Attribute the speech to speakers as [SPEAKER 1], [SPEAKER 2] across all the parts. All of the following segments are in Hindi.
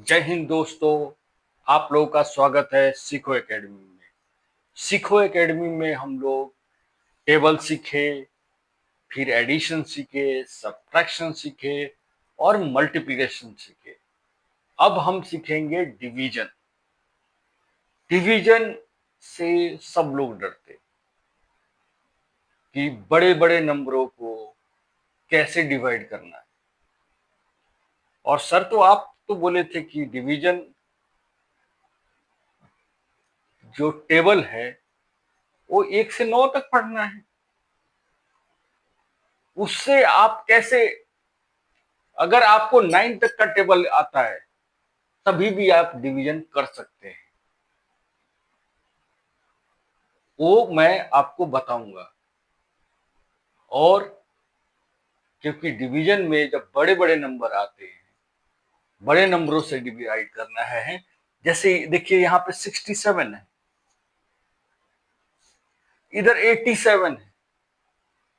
[SPEAKER 1] जय हिंद दोस्तों। आप लोगों का स्वागत है सीखो एकेडमी में। सीखो एकेडमी में हम लोग टेबल सीखे, फिर एडिशन सीखे, सब्ट्रैक्शन सीखे और मल्टीप्लिकेशन सीखे। अब हम सीखेंगे डिवीजन। डिवीजन से सब लोग डरते कि बड़े बड़े नंबरों को कैसे डिवाइड करना है। और सर तो आप तो बोले थे कि डिवीजन जो टेबल है वो 1 से 9 तक पढ़ना है। उससे आप कैसे, अगर आपको 9 तक का टेबल आता है तभी भी आप डिवीजन कर सकते हैं। वो मैं आपको बताऊंगा। और क्योंकि डिवीजन में जब बड़े बड़े नंबर आते हैं, बड़े नंबरों से डिवाइड करना है। जैसे देखिए यहाँ पे 67 है, इधर 87 है।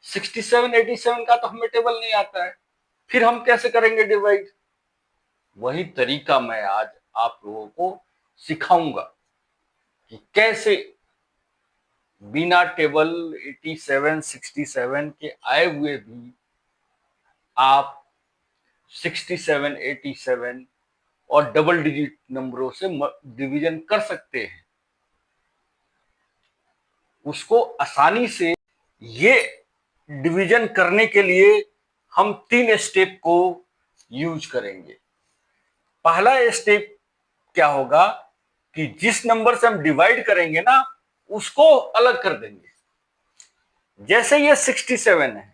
[SPEAKER 1] 67 87 का तो हमें टेबल नहीं आता है, फिर हम कैसे करेंगे डिवाइड? वही तरीका मैं आज आप लोगों को सिखाऊंगा कि कैसे बिना टेबल 87 67 के आए हुए भी आप 67 87 और डबल डिजिट नंबरों से डिवीजन कर सकते हैं। उसको आसानी से, ये डिवीजन करने के लिए हम 3 स्टेप को यूज करेंगे। पहला स्टेप क्या होगा कि जिस नंबर से हम डिवाइड करेंगे ना, उसको अलग कर देंगे। जैसे ये 67 है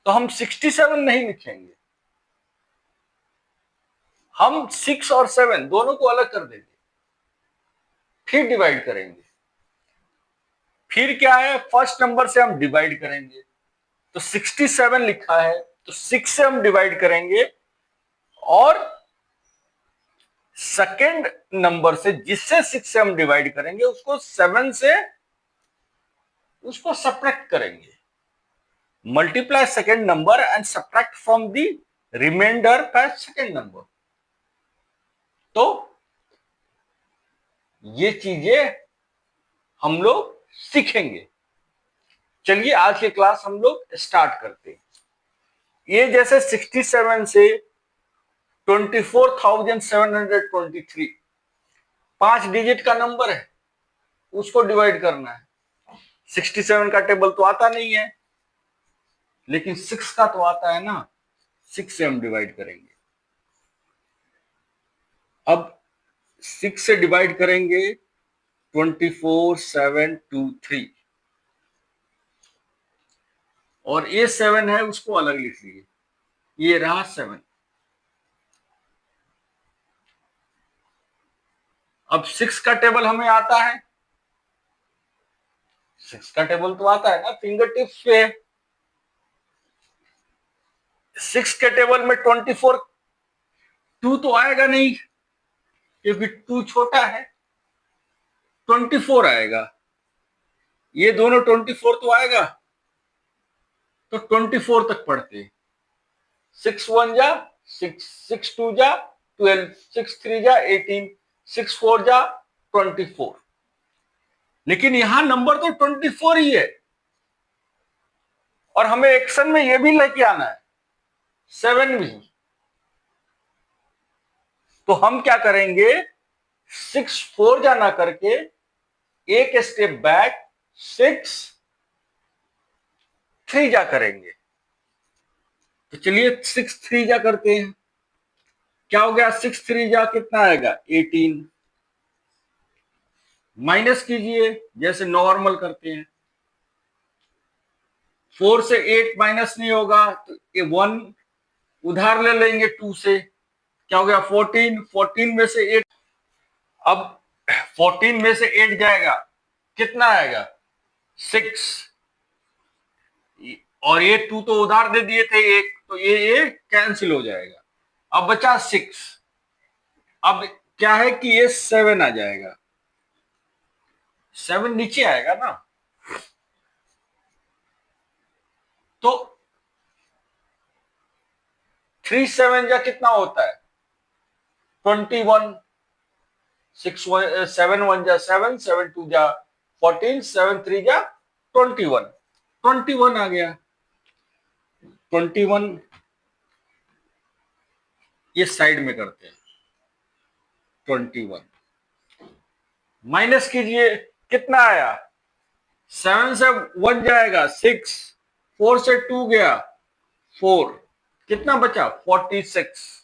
[SPEAKER 1] तो हम 67 नहीं लिखेंगे, हम 6 और 7 दोनों को अलग कर देंगे, फिर डिवाइड करेंगे। फिर क्या है, फर्स्ट नंबर से हम डिवाइड करेंगे, तो 67 लिखा है तो 6 से हम डिवाइड करेंगे, और सेकेंड नंबर से जिससे 6 से हम डिवाइड करेंगे उसको 7 से उसको सब्ट्रैक्ट करेंगे। Multiply second number and subtract from the reminder by second number. तो ये चीजें हम लोग सीखेंगे। चलिए आज की क्लास हम लोग स्टार्ट करते हैं। ये जैसे 67 से 24,723 5 डिजिट का नंबर है, उसको डिवाइड करना है। 67 का टेबल तो आता नहीं है, लेकिन 6 का तो आता है ना, 6 से हम डिवाइड करेंगे। अब 6 से डिवाइड करेंगे 24,723, और ये 7 है उसको अलग लिख लीजिए, ये रहा 7। अब 6 का टेबल हमें आता है, 6 का टेबल तो आता है ना, फिंगर टिप्स पे है। 6 के टेबल में 24 2 तो आएगा नहीं, क्योंकि 2 छोटा है, 24 आएगा। ये दोनों 24 तो आएगा, तो 24 तक पढ़ते हैं। 6 1 जा 6, 6 2 जा 12, 6 3 जा 18, 6 4 जा 24। लेकिन यहां नंबर तो 24 ही है, और हमें एक्शन में यह भी लेके आना है 7 भी। तो हम क्या करेंगे, 6 4 जा ना करके एक स्टेप बैक 6 3 जा करेंगे। तो चलिए 6 3 जा करते हैं। क्या हो गया, 6 3 जा कितना आएगा 18। माइनस कीजिए जैसे नॉर्मल करते हैं। 4 से 8 माइनस नहीं होगा, तो ये 1 उधार ले लेंगे 2 से। क्या हो गया 14, 14 में से 8। अब 14 में से 8 जाएगा, कितना आएगा 6, और ये 2 तो उधार दे दिए थे एक, तो ये कैंसिल हो जाएगा। अब बचा 6। अब क्या है कि ये 7 आ जाएगा, 7 नीचे आएगा ना। तो 3 7 जा कितना होता है 21, 7 1 जा 7, 7 2 जा 14, 7 3 जा 21, 21 आ गया। 21 ये साइड में करते हैं। 21 माइनस कीजिए, कितना आया? 7 से 1 जाएगा 6, 4 से 2 गया 4, कितना बचा? 46।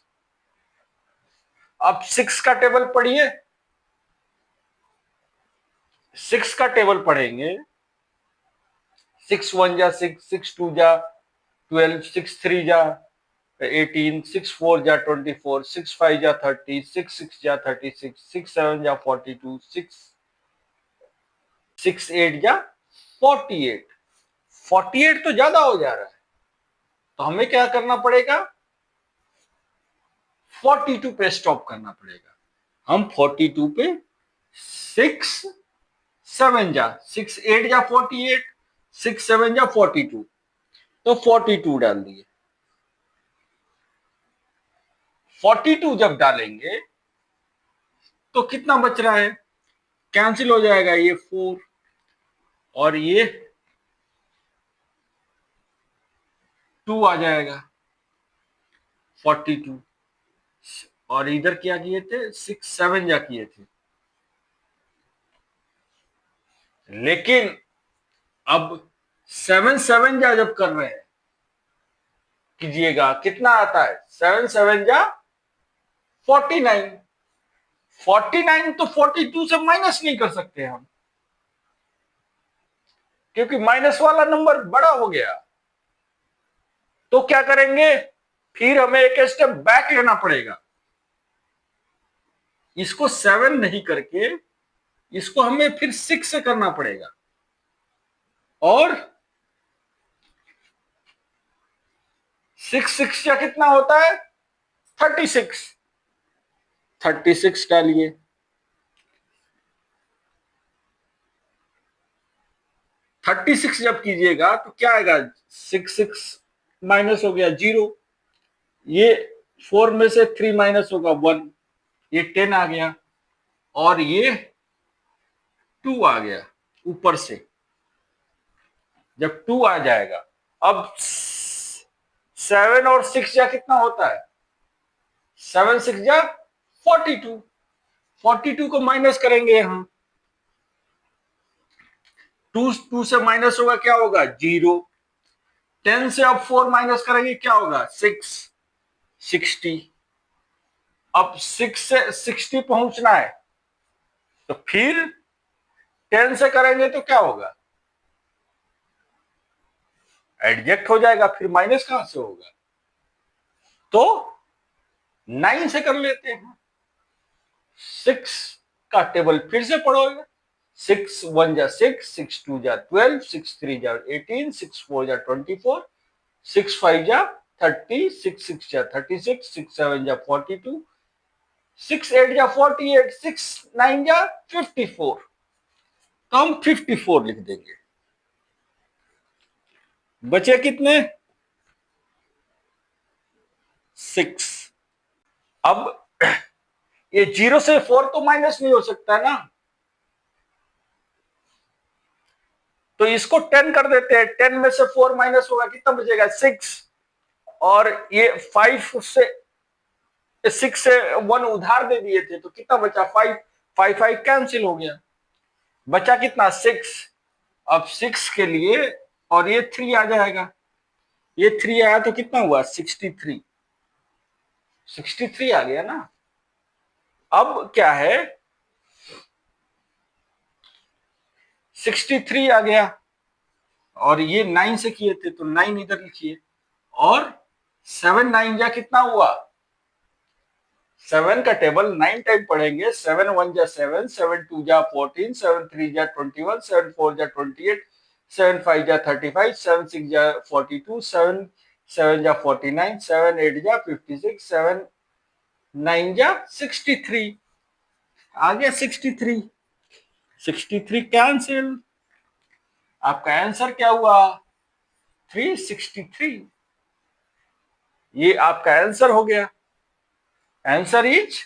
[SPEAKER 1] अब 6 का टेबल पढ़िए, 6 का टेबल पढ़ेंगे। 6 1 जा 6, 6 2 जा 12, 6 3 जा 18, 6 4 जा 24, 6 5 जा 30, 6 6 जा 36, 6 7 जा 42, 6 8 जा 48। 48 तो ज्यादा हो जा रहा है, तो हमें क्या करना पड़ेगा? 42 पे स्टॉप करना पड़ेगा। हम 42 पे 6 7 जा 6 8 जा 48, 6 7 जा 42, तो 42 डाल दिए। 42 जब डालेंगे तो कितना बच रहा है? कैंसिल हो जाएगा, ये 4 और ये 2 आ जाएगा 42। और इधर क्या किए थे? 6 7 जा किए थे। लेकिन अब 7 7 जा जब कर रहे हैं, कीजिएगा, कितना आता है? 7 7 जा 49। 49 तो 42 से माइनस नहीं कर सकते हम, क्योंकि माइनस वाला नंबर बड़ा हो गया। तो क्या करेंगे? फिर हमें एक स्टेप बैक लेना पड़ेगा। इसको 7 नहीं करके इसको हमें फिर 6 से करना पड़ेगा। और 6 6 का कितना होता है? 36। 36 डालिए। 36 जब कीजिएगा तो क्या आएगा? 6 6 माइनस हो गया 0, ये 4 में से 3 माइनस होगा 1, ये 10 आ गया, और ये 2 आ गया ऊपर से। जब 2 आ जाएगा, अब 7 और 6 जा कितना होता है? 7 6 जा 42। 42 को माइनस करेंगे यहां, 2 से माइनस होगा, क्या होगा? 0। 10 से अब 4 माइनस करेंगे, क्या होगा? 6 60। अब 6 से 60 पहुंचना है, तो फिर 10 से करेंगे तो क्या होगा? एडजेक्ट हो जाएगा, फिर माइनस कहां से होगा? तो 9 से कर लेते हैं। 6 का टेबल फिर से पढ़ोगे। 6 1 जा 6, 6 2 जा 12, 6 3 जा 18, 6 4 जा 24, 6 5 जा 30, 6 6 जा 36, 6 7 जा 42, 6 8 जा 48, 6 9 जा 54। तो हम 54 लिख देंगे। बचे कितने? 6। अब ये 0 से 4 तो माइनस नहीं हो सकता ना, तो इसको 10 कर देते हैं। 10 में से 4 माइनस होगा, कितना बचेगा? 6। और ये 5 से 6 से 1 उधार दे दिए थे, तो कितना बचा? 5 5 5 कैंसिल हो गया, बचा कितना? 6। अब 6 के लिए, और ये 3 आ जाएगा, ये 3 आया तो कितना हुआ? 63। 63 आ गया ना। अब क्या है? 63 आ गया, और ये 9 से किए थे तो 9 इधर लिखिए, और 7 9 जा कितना हुआ? 7 का टेबल 9 टाइम पढ़ेंगे। 7 1 जा 7, 7 2 जा 14, 7 3 जा 21, 7 4 जा 28, 7 5 जा 35, 7 6 जा 42, 7 7 जा 49, 7 8 जा 56, 7 9 जा 63। आ गया 63। 63 कैंसिल। आपका आंसर क्या हुआ? 363। ये आपका आंसर हो गया। आंसर इज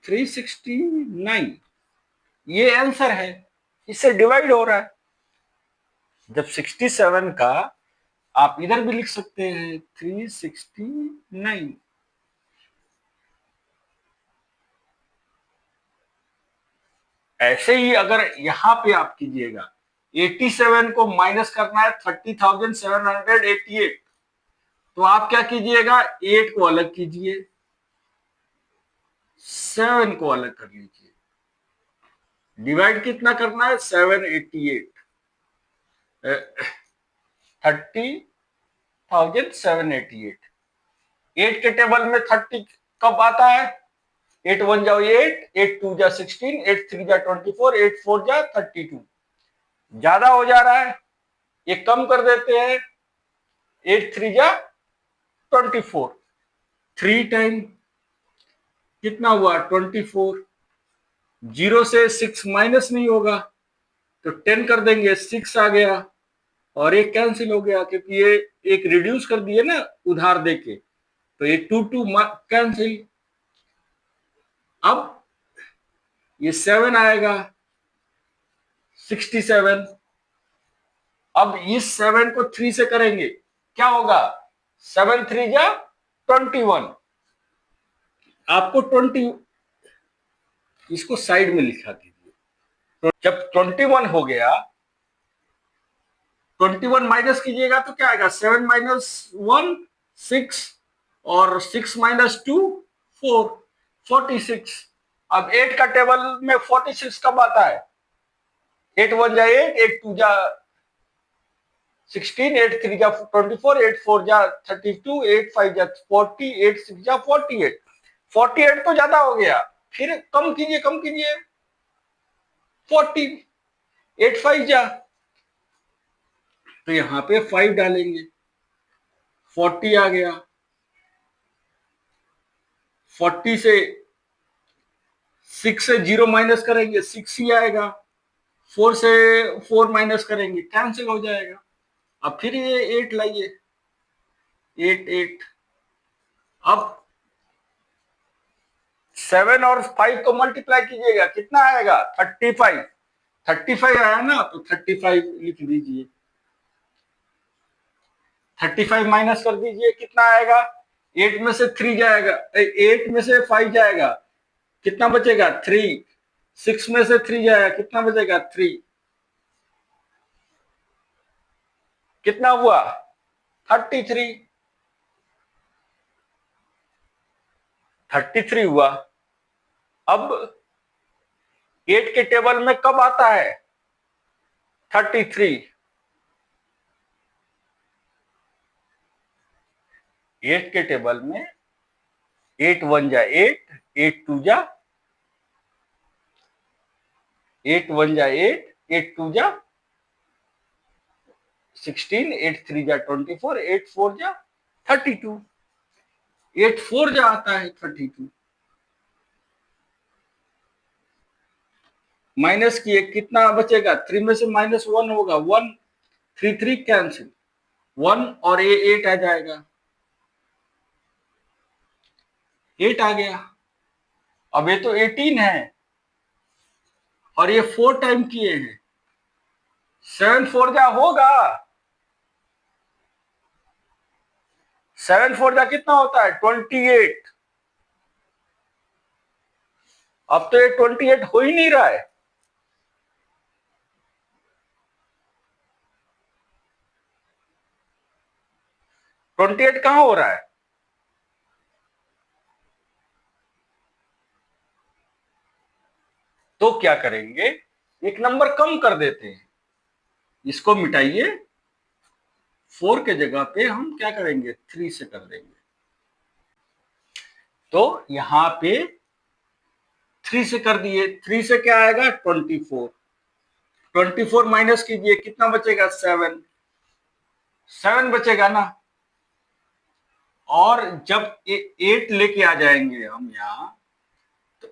[SPEAKER 1] 369, ये आंसर है, इससे डिवाइड हो रहा है। जब 67 का आप इधर भी लिख सकते हैं 369। ऐसे ही अगर यहां पे आप कीजिएगा 87 को माइनस करना है 30,788, तो आप क्या कीजिएगा 8 को अलग कीजिए, 7 को अलग कर लीजिए, डिवाइड कितना करना है 788, 30,788। 8 के टेबल में 30 कब आता है? 8 1 जाओ 8, 8 2 जा 16, 8 3 जा 24, 8 4 जा 32। ज्यादा हो जा रहा है, ये कम कर देते हैं, 8 3 जा 24, 3 टाइम कितना हुआ 24, 0 से 6 माइनस नहीं होगा तो 10 कर देंगे, 6 आ गया और एक कैंसिल हो गया क्योंकि ये एक रिड्यूस कर दिए ना उधार देके, तो ये 2 2 कैंसिल। अब ये 7 आएगा 67। अब इस 7 को 3 से करेंगे, क्या होगा 7 3 जा 21। आपको 20, इसको साइड में लिखा दीजिए। तो जब 21 हो गया, 21 माइनस कीजिएगा तो क्या आएगा 7 माइनस 1 6 और 6 माइनस 2 4, 46। अब 8 का टेबल में 46 कब आता है? 8 1 जा 8, 8 2 जा 16, 8 3 जा 24, 8 4 जा 32, 8 5 जा 40, 8 6 जा 48। 48 तो ज्यादा हो गया, फिर कम कीजिए, कम कीजिए 40, 8 5 जा, तो यहां पे 5 डालेंगे, 40 आ गया। 40 से 6 से 0 माइनस करेंगे 6 ही आएगा, 4 से 4 माइनस करेंगे कैंसिल हो जाएगा। अब फिर ये 8 लाइए, 8 8। अब 7 और 5 को मल्टीप्लाई कीजिएगा, कितना आएगा 35। 35 आया ना तो 35 लिख दीजिए, 35 माइनस कर दीजिए, कितना आएगा 8 में से 3 जाएगा, 8 में से 5 जाएगा, कितना बचेगा 3। 6 में से 3 जाएगा, कितना बचेगा 3। कितना हुआ 33, 33 हुआ। अब 8 के टेबल में कब आता है 33? 8 के टेबल में 8 1 जा 8, 8 2 जा 8 1 जा 8, 8 2 जा 16, 8 3 जा 24, 8 4 जा 32, 8 4 जा आता है 32। माइनस किए, कितना बचेगा 3 में से माइनस 1 होगा 1, 3 3 कैंसिल, 1 और ये 8 आ जाएगा, 8 आ गया। अब ये तो 18 है और ये 4 टाइम किए हैं, 7 4 जा होगा, 7 4 जा कितना होता है 28। अब तो ये 28 हो ही नहीं रहा है, ट्वेंटी एट कहां हो रहा है? तो क्या करेंगे, एक नंबर कम कर देते हैं, इसको मिटाइए, 4 के जगह पे हम क्या करेंगे 3 से कर देंगे, तो यहां पे 3 से कर दिए, 3 से क्या आएगा 24, 24 माइनस कीजिए, कितना बचेगा 7, 7 बचेगा ना। और जब 8 लेके आ जाएंगे हम यहां, तो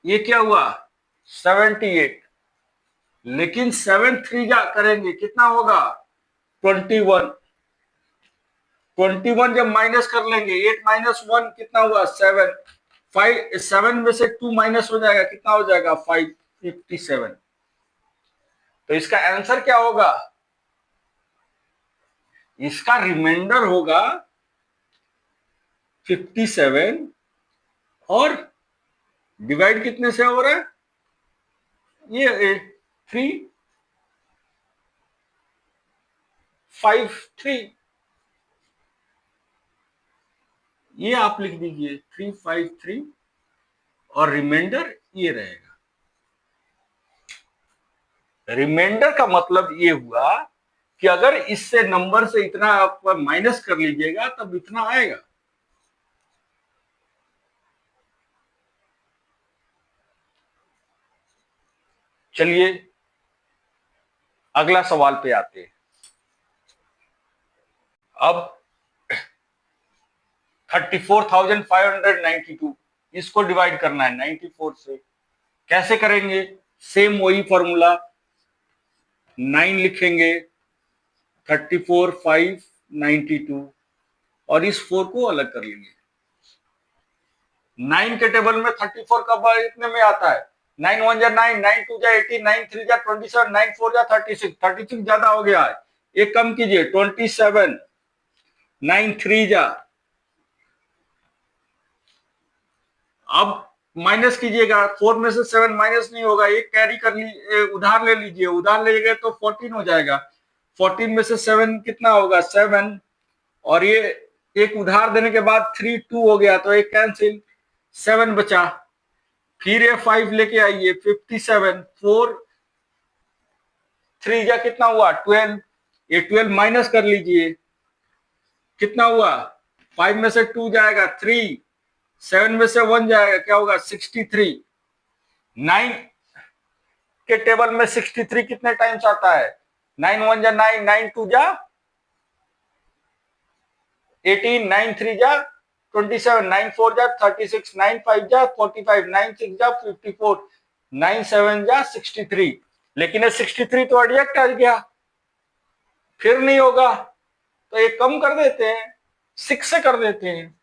[SPEAKER 1] ये क्या हुआ 78, लेकिन 7 3 जा करेंगे कितना होगा 21, 21 जब माइनस कर लेंगे 8 माइनस 1 कितना हुआ 7, 7 में से 2 माइनस हो जाएगा, कितना हो जाएगा 557। तो इसका आंसर क्या होगा, इसका रिमाइंडर होगा 57 और डिवाइड कितने से हो रहा है, ये 353, ये आप लिख दीजिए 353 और रिमाइंडर ये रहेगा। रिमाइंडर का मतलब ये हुआ कि अगर इससे नंबर से इतना आप माइनस कर लीजिएगा तब इतना आएगा। चलिए अगला सवाल पे आते हैं। अब 34,592 इसको डिवाइड करना है 94 से, कैसे करेंगे, सेम वही फॉर्मूला, 9 लिखेंगे 34,592 और इस 4 को अलग कर लेंगे। 9 के टेबल में 34 का बार इतने में आता है, 9 1 जा 9, 9 2 जा 18, 9 3 जा 27, 9 4 जा 36, 36 ज्यादा हो गया है, एक कम कीजिए 27, 9 3 जा, अब माइनस कीजिएगा, 4 में से 7 माइनस नहीं होगा, एक कैरी कर लीजिए, उधार ले लीजिए, उधार ले गए तो 14 हो जाएगा, 14 में से 7 कितना होगा 7, और ये एक उधार देने के बाद 3 2 हो गया तो एक कैंसिल, 7 बचा, फिर ये 5 लेके आइए 57, 4 3 जा कितना हुआ 12, ये 12 माइनस कर लीजिए, कितना हुआ 5 में से 2 जाएगा 3, 7 में से 1 जाएगा, क्या होगा 63। 9 के टेबल में 63 कितने टाइम्स आता है, 9 1 जा 9, 9 2 जा 18, 9 3 जा 27, 9 4 जा 36, 9 5 जा 45, 9 6 जा 54, 9 7 जा 63, लेकिन ये 63 तो रिजेक्ट आ गया, फिर नहीं होगा तो ये कम कर देते हैं, 6 से कर देते हैं,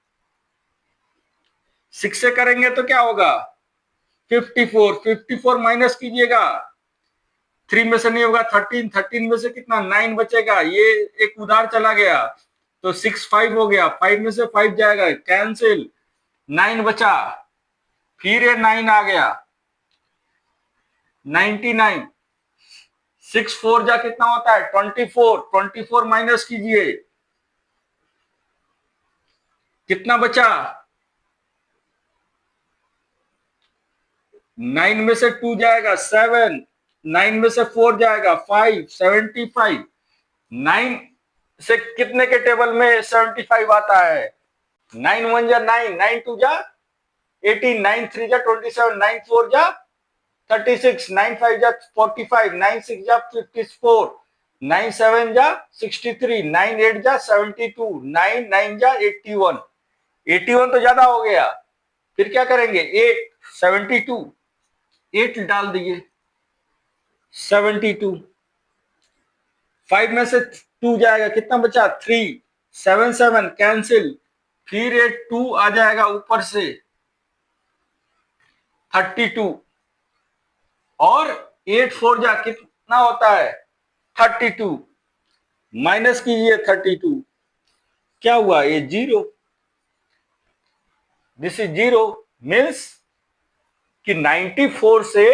[SPEAKER 1] 6 से करेंगे तो क्या होगा 54, 54 माइनस कीजिएगा, 3 में से नहीं होगा 13, 13 में से कितना 9 बचेगा, ये एक उधार चला गया तो 6 5 हो गया, 5 में से 5 जाएगा कैंसिल, 9 बचा, फिर ये 9 आ गया 99, 6 4 जा कितना होता है 24, 24 माइनस कीजिए, कितना बचा, 9 में से 2 जाएगा 7, 9 में से 4 जाएगा 5, 75, 9 से कितने के टेबल में 75 आता है, 9 1 जा 9, 9 2 जा 18, 9 3 जा 27, 9 4 जा 36, 9 5 जा 45, 9 6 जा 54, 9 7 जा 63, 9 8 जा 72, 9 9 जा 81, 81 तो ज्यादा हो गया, फिर क्या करेंगे 8, 72, 8 डाल दिए 72, 5 में से 2 जाएगा, कितना बचा 3, 7 7 कैंसिल, फिर ये 2 आ जाएगा ऊपर से 32, और 8 4 जा कितना होता है 32, माइनस कीजिए 32, क्या हुआ ये 0, दिस इज 0, मीन्स कि 94 से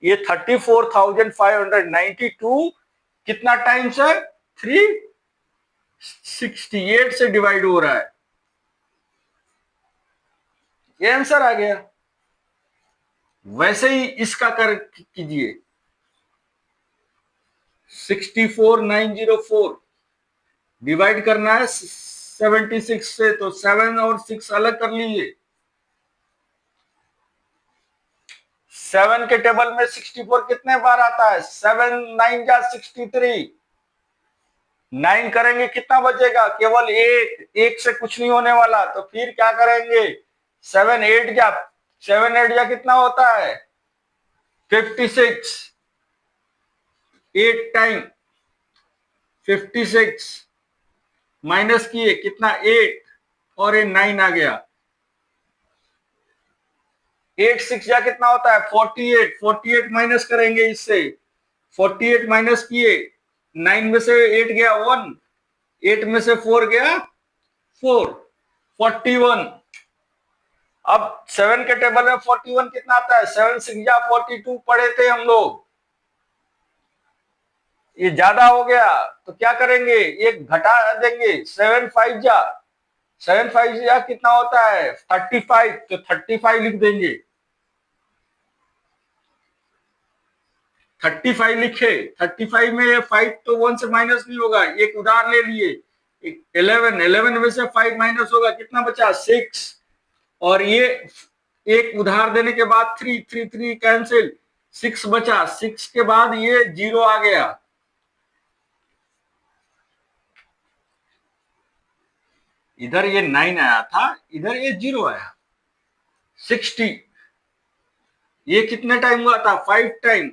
[SPEAKER 1] ये 34,592 कितना टाइम्स है 368 से डिवाइड हो रहा है, ये आंसर आ गया। वैसे ही इसका कर कीजिए 64,904 डिवाइड करना है 76 से, तो 7 और 6 अलग कर लीजिए, 7 के टेबल में 64 कितने बार आता है 7 9 जा 63, 9 करेंगे कितना बचेगा केवल एक से कुछ नहीं होने वाला, तो फिर क्या करेंगे 7 8 जा कितना होता है 56, 8 टाइम 56 माइनस किए कितना 8 और ये 9 आ गया, 8 6 जा कितना होता है 48, 48 माइनस करेंगे इससे, 48 माइनस किए, 9 में से 8 गया 1, 8 में से 4 गया 4, 41। अब 7 के टेबल में 41 कितना आता है, 7 6 जा 42 पढ़े थे हम लोग, ये ज्यादा हो गया तो क्या करेंगे, एक घटा देंगे, 7 5 जा, 7 5 जा कितना होता है 35, तो 35 लिख देंगे, 35 लिखे, 35 में 5 तो 1 से माइनस नहीं होगा, एक उधार ले लिए, 11, 11 में से 5 माइनस होगा, कितना बचा 6, और ये एक उधार देने के बाद 3 3 3 कैंसिल, 6 बचा, 6 के बाद ये 0 आ गया, इधर ये 9 आया था, इधर ये 0 आया, 60, ये कितने टाइम हुआ था 5 टाइम,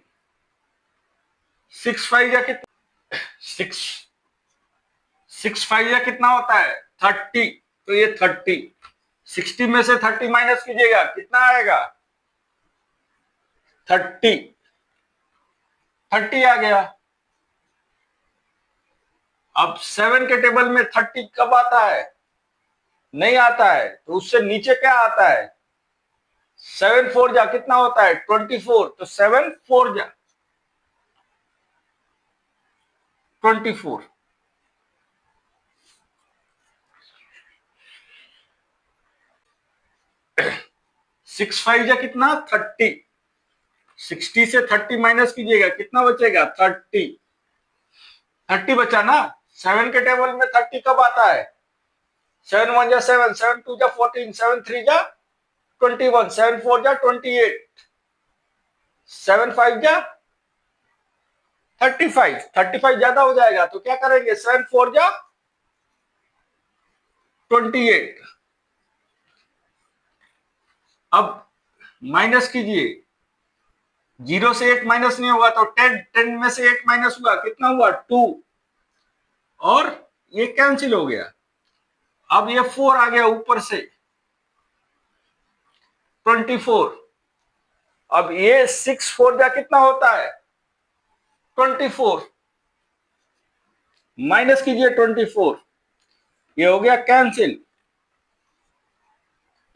[SPEAKER 1] 6 5 या कितना 6 6 5 या कितना होता है 30, तो ये 30, 60 में से 30 माइनस कीजिएगा कितना आएगा 30, 30 आ गया। अब 7 के टेबल में 30 कब आता है, नहीं आता है, तो उससे नीचे क्या आता है, 7 4 जा कितना होता है 24, तो 7 4 जा 24, 6 5 जा कितना 30, 60 से 30 माइनस कीजिएगा कितना बचेगा 30, 30 बचा ना, 7 के टेबल में 30 कब आता है, 7 1 जा 7, 7 2 जा 14, 7 3 जा 21, 7 4 जा 28, 7 5 जा 35, 35 ज्यादा हो जाएगा तो क्या करेंगे 7 4 जा 28, अब माइनस कीजिए, 0 से 8 माइनस नहीं होगा तो 10, 10 में से 8 माइनस हुआ कितना हुआ 2, और ये कैंसिल हो गया, अब ये 4 आ गया ऊपर से 24, अब ये 6 4 जा कितना होता है 24, माइनस कीजिए 24, ये हो गया कैंसिल,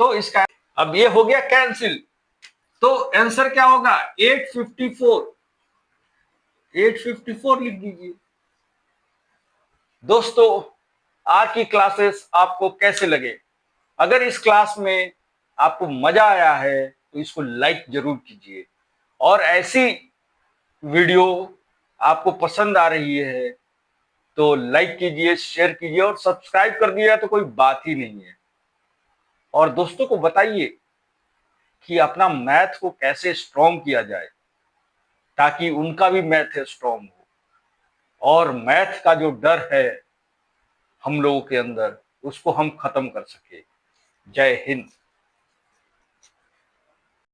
[SPEAKER 1] तो इसका अब ये हो गया कैंसिल, तो आंसर क्या होगा 854, 854 लिख दीजिए। दोस्तों आज की क्लासेस आपको कैसे लगे, अगर इस क्लास में आपको मजा आया है तो इसको लाइक जरूर कीजिए, और ऐसी वीडियो आपको पसंद आ रही है तो लाइक कीजिए, शेयर कीजिए, और सब्सक्राइब कर दिया तो कोई बात ही नहीं है। और दोस्तों को बताइए कि अपना मैथ को कैसे स्ट्रॉन्ग किया जाए ताकि उनका भी मैथ स्ट्रॉन्ग हो, और मैथ का जो डर है हम लोगों के अंदर उसको हम खत्म कर सके। जय हिंद।